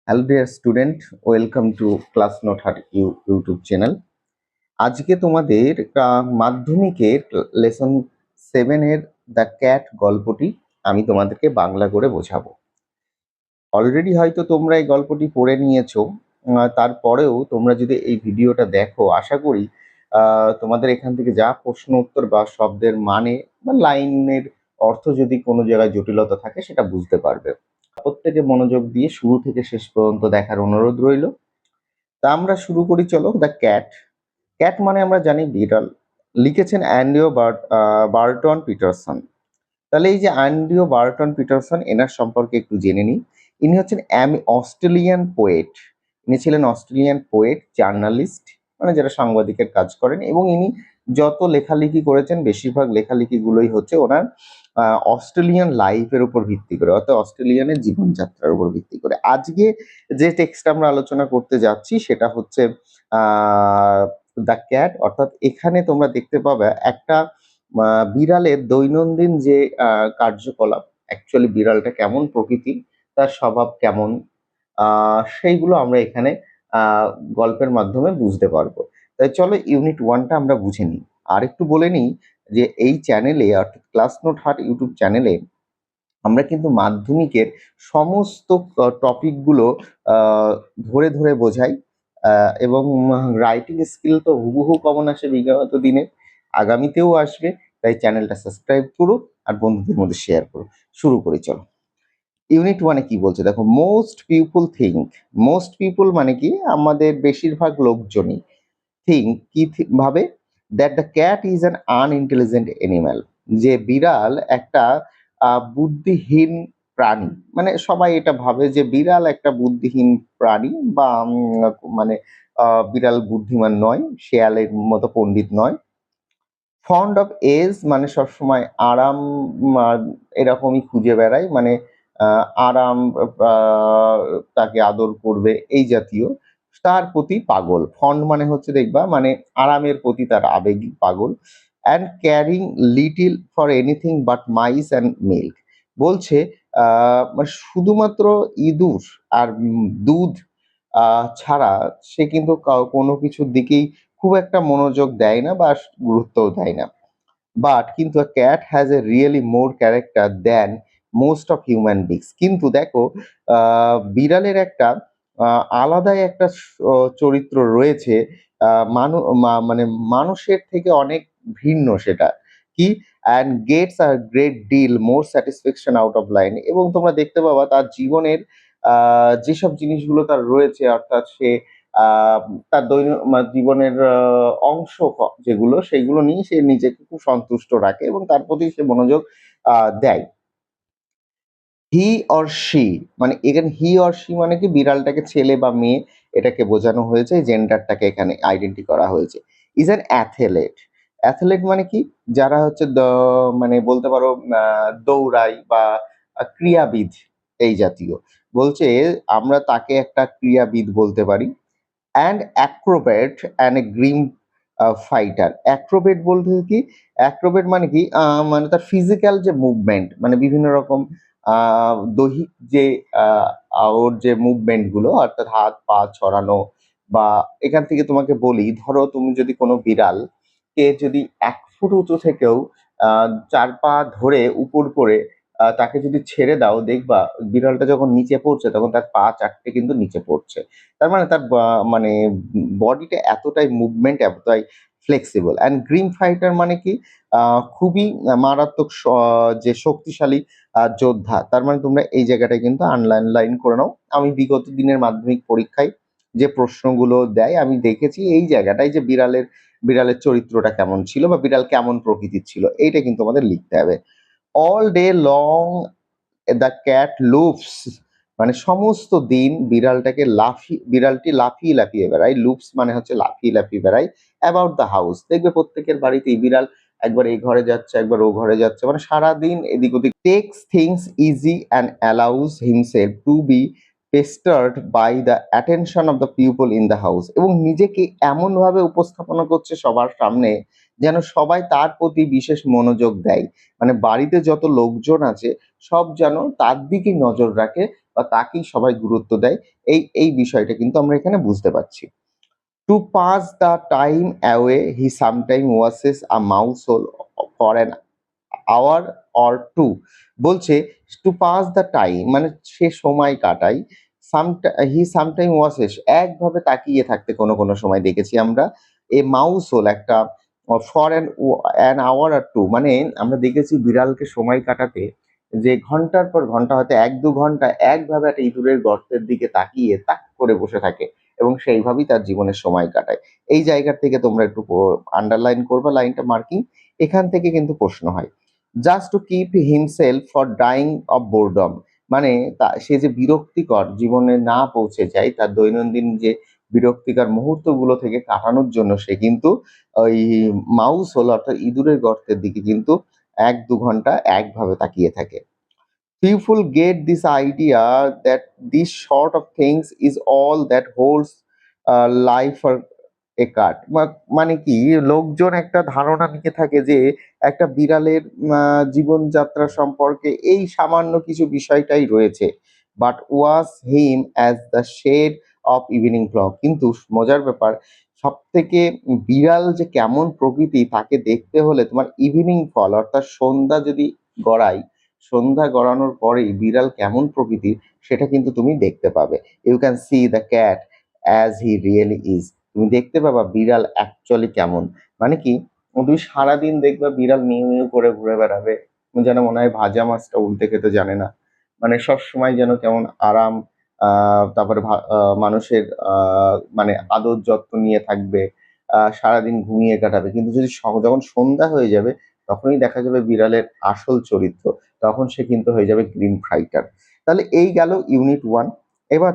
Hello dear student, welcome to class note হাট YouTube channel. আজকে তোমাদের মাধ্যমিকের লেসন 7-এর দ্য ক্যাট গল্পটি আমি তোমাদেরকে বাংলা করে বোঝাবো। অলরেডি হয়তো তোমরা এই গল্পটি পড়ে নিয়েছো, তারপরেও তোমরা যদি এই ভিডিওটা দেখো, আশা করি তোমাদের এখান থেকে যা প্রশ্ন উত্তর বা শব্দের মানে বা লাইনের অর্থ যদি কোনো জায়গায় জটিলতা থাকে সেটা বুঝতে পারবে। প্রত্যেকে মনোযোগ দিয়ে শুরু থেকে শেষ পর্যন্ত দেখার অনুরোধ রইল। তা আমরা শুরু করি, চলো। The cat. ক্যাট মানে আমরা জানি বিড়াল। লিখেছেন বার্টন পিটারসন। তাহলে এই যে বার্টন পিটারসন, এনার সম্পর্কে একটু জেনে নিই। ইনি হচ্ছেন অস্ট্রেলিয়ান পোয়েট। ইনি ছিলেন অস্ট্রেলিয়ান পোয়েট, জার্নালিস্ট, মানে যারা সাংবাদিকের কাজ করেন, এবং ইনি যত লেখালেখি করেছেন বেশিরভাগ লেখালেখিগুলোই হচ্ছে ওনার অস্ট্রেলিয়ান লাইফের উপর ভিত্তি করে, অর্থাৎ অস্ট্রেলিয়ানের জীবনযাত্রার উপর ভিত্তি করে। আজকে যে টেক্সট আমরা আলোচনা করতে যাচ্ছি সেটা হচ্ছে দ্য ক্যাট। অর্থাৎ এখানে তোমরা দেখতে পাবে একটা বিড়ালের দৈনন্দিন যে কার্যকলাপ, অ্যাকচুয়ালি বিড়ালটা কেমন প্রকৃতি, তার স্বভাব কেমন, সেইগুলো আমরা এখানে গল্পের মাধ্যমে বুঝতে পারবো। তাই চলো ইউনিট 1টা আমরা বুঝে নিই। আর একটু বলে নিই যে এই চ্যানেলে, অর্থাৎ ক্লাস নোট হাট ইউটিউব চ্যানেলে, আমরা কিন্তু মাধ্যমিকের সমস্ত টপিকগুলো ধরে ধরে বোঝাই, এবং রাইটিং স্কিল তো হুবহু কমন আসে বিগত দিনে, আগামীতেও আসবে। তাই চ্যানেলটা সাবস্ক্রাইব করো আর বন্ধুদের মধ্যে শেয়ার করো। শুরু করি, চলো। ইউনিট 1-এ কি বলছে দেখো। Most people think. Most people মানে কি, আমাদের বেশিরভাগ লোকজনই থিঙ্ক, ভাবে, that the cat is an unintelligent animal, যে বিড়াল একটা বুদ্ধিহীন প্রাণী। মানে সবাই এটা ভাবে যে বিড়াল একটা বুদ্ধিহীন প্রাণী, বা মানে বিড়াল বুদ্ধিমান নয়, শেয়ালের মতো পণ্ডিত নয়। ফন্ড অফ এজ মানে সবসময় আরাম, এরকমই খুঁজে বেড়ায়, মানে আরাম, আহ, তাকে আদর করবে এই জাতীয়, তার প্রতি পাগল। ফন্ড মানে হচ্ছে দেখবা, মানে আরামের প্রতি তার আবেগিক পাগল। And caring little for anything but mice and milk. বলছে মানে শুধুমাত্র ইঁদুর আর দুধ ছাড়া সে কিন্তু কোনো কিছুর দিকেই খুব একটা মনোযোগ দেয় না বা গুরুত্বও দেয় না। বাট কিন্তু a cat has a really more character than most of human beings. কিন্তু দেখো, বিড়ালের একটা আলাদাই একটা চরিত্র রয়েছে, মানে মানুষের থেকে অনেক ভিন্ন সেটা। কি? And gets a great deal more satisfaction out of line. এবং তোমরা দেখতে পাবা তার জীবনের যেসব জিনিসগুলো তার রয়েছে, অর্থাৎ সে আহ তার জীবনের অংশ যেগুলো, সেগুলো নিয়ে সে নিজেকে খুব সন্তুষ্ট রাখে এবং তার প্রতি সে মনোযোগ দেয়। হি অর শি, মানে এখানে হি অর শি মানে কি, বিড়ালটাকে ছেলে বা মেয়ে এটাকে বোঝানো হয়েছে, জেন্ডারটাকে এখানে আইডেন্টি করা হয়েছে। Is an athlete. অ্যাথলেট মানে কি, যারা হচ্ছে মানে বলতে পারো দৌড়াই বা ক্রীড়াবিদ এই জাতীয়। বলছে আমরা তাকে একটা ক্রীড়াবিদ বলতে পারি। And Acrobat and a Grimm fighter. Acrobat বলতে কি, অ্যাক্রোবেট মানে কি, মানে তার ফিজিক্যাল যে মুভমেন্ট, মানে বিভিন্ন রকম দৈহিক যে ওর যে মুভমেন্ট গুলো, অর্থাৎ হাত পা ছড়ানো, বা এখান থেকে তোমাকে বলি, ধরো তুমি যদি কোনো বিড়াল কে যদি 1 ফুট উঁচু থেকেও 4 পা ধরে উপর করে তাকে যদি ছেড়ে দাও, দেখবা বিড়ালটা যখন নিচে পড়ছে তখন তার পা 4টে কিন্তু নিচে পড়ছে। তার মানে তার মানে বডিটা এতটাই মুভমেন্ট, এতটাই ফ্লেক্সিবল। অ্যান্ড গ্রিম ফাইটার মানে কি, খুবই মারাত্মক যে শক্তিশালী যোদ্ধা। তার মানে তোমরা এই জায়গাটায় কিন্তু আন্ডারলাইন করে নাও। আমি বিগত দিনের মাধ্যমিক পরীক্ষায় যে প্রশ্নগুলো দেয় আমি দেখেছি, এই জায়গাটায় যে বিড়ালের চরিত্রটা কেমন ছিল বা বিড়াল কেমন প্রকৃতির ছিল, এইটা কিন্তু আমাদের লিখতে হবে। All day long the cat loops, মানে সমস্ত দিন বিড়ালটি লাফিয়ে লাফিয়ে বেড়ায়। লুপস মানে হচ্ছে লাফিয়ে লাফিয়ে বেড়ায় অ্যাবাউট দ্য হাউস। দেখবে প্রত্যেকের বাড়িতেই বিড়াল একবার এই ঘরে যাচ্ছে, একবার ও ঘরে যাচ্ছে, মানে সারাদিন এদিক ওদিক। Takes things easy and allows himself to be pestered by the attention of the people in the house. এবং নিজেকে এমনভাবে উপস্থাপনা করছে সবার সামনে যেন সবাই তার প্রতি বিশেষ মনোযোগ দেয়, মানে বাড়িতে যত লোকজন আছে সব যেন তার দিকে নজর রাখে, বা তাকেই সবাই গুরুত্ব দেয়, এই বিষয়টা কিন্তু আমরা এখানে বুঝতে পারছি। To pass the time away he sometime watches a mouse hole for an hour or two. বলছে টু পাস দ্য টাইম মানে সে সময় কাটায়, হি সামটাইম ওয়াচেস একভাবে তাকিয়ে থাকতে কোনো কোনো সময় দেখেছি আমরা, এ মাউস হোল একটা ফর অ্যান আওয়ার আর টু, মানে আমরা দেখেছি বিড়ালকে সময় কাটাতে যে ঘন্টার পর ঘন্টা, হয়তো ১-২ ঘন্টা একভাবে একটা ইঁদুরের গর্তের দিকে তাকিয়ে তাক করে বসে থাকে এবং সেইভাবেই তার জীবনের সময় কাটায়। এই জায়গা থেকে তোমরা একটু আন্ডারলাইন করবা লাইনটা মার্কিং। এখান থেকে কিন্তু প্রশ্ন হয়। Just to keep himself for dying of boredom, মানে সে যে বিরক্তিকর জীবনে না পৌঁছে যায়, তার দৈনন্দিন যে বিরক্তিকর মুহূর্তগুলো থেকে কাটানোর জন্য সে কিন্তু ওই মাউস হোল অর্থাৎ ইঁদুরের গর্তের দিকে কিন্তু ১-২ ঘন্টা একভাবে তাকিয়ে থাকে। People get this idea that this sort of things is all that holds life for a cat. মানে কি, লোকজন একটা ধারণা নিয়ে থাকে যে একটা বিড়ালের জীবনযাত্রা সম্পর্কে এই সামান্য কিছু বিষয়টাই রয়েছে। But watch him as the shade of evening clock. কিন্তু মজার ব্যাপার, সবথেকে বিড়াল যে কেমন প্রকৃতি তাকে দেখতে হলে তোমার ইভিনিং ফল অর্থাৎ সন্ধ্যা যদি গড়ায়, সন্ধ্যা গড়ানোর পরেই বিড়াল কেমন প্রকৃতির সেটা কিন্তু তুমি দেখতে পাবে। You can see the cat as he really is. তুমি দেখতে পাবা বিড়াল অ্যাকচুয়ালি কেমন। মানে কি, তুমি সারাদিন দেখবা বিড়াল মিউ মিউ করে ঘুরে বেড়াবে, যেন মনে হয় ভাজা মাছটা উল্টে খেতে জানে না। মানে সবসময় যেন কেমন আরাম, তারপরে মানুষের মানে আদর যত্ন নিয়ে থাকবে, সারাদিন ঘুমিয়ে কাটাবে। কিন্তু যদি যখন সন্ধ্যা হয়ে যাবে তখনই দেখা যাবে বিড়ালের আসল চরিত্র। তখন সে কিন্তু হয়ে যাবে গ্রিন ফাইটার। তাহলে এই গেল ইউনিট 1। এবার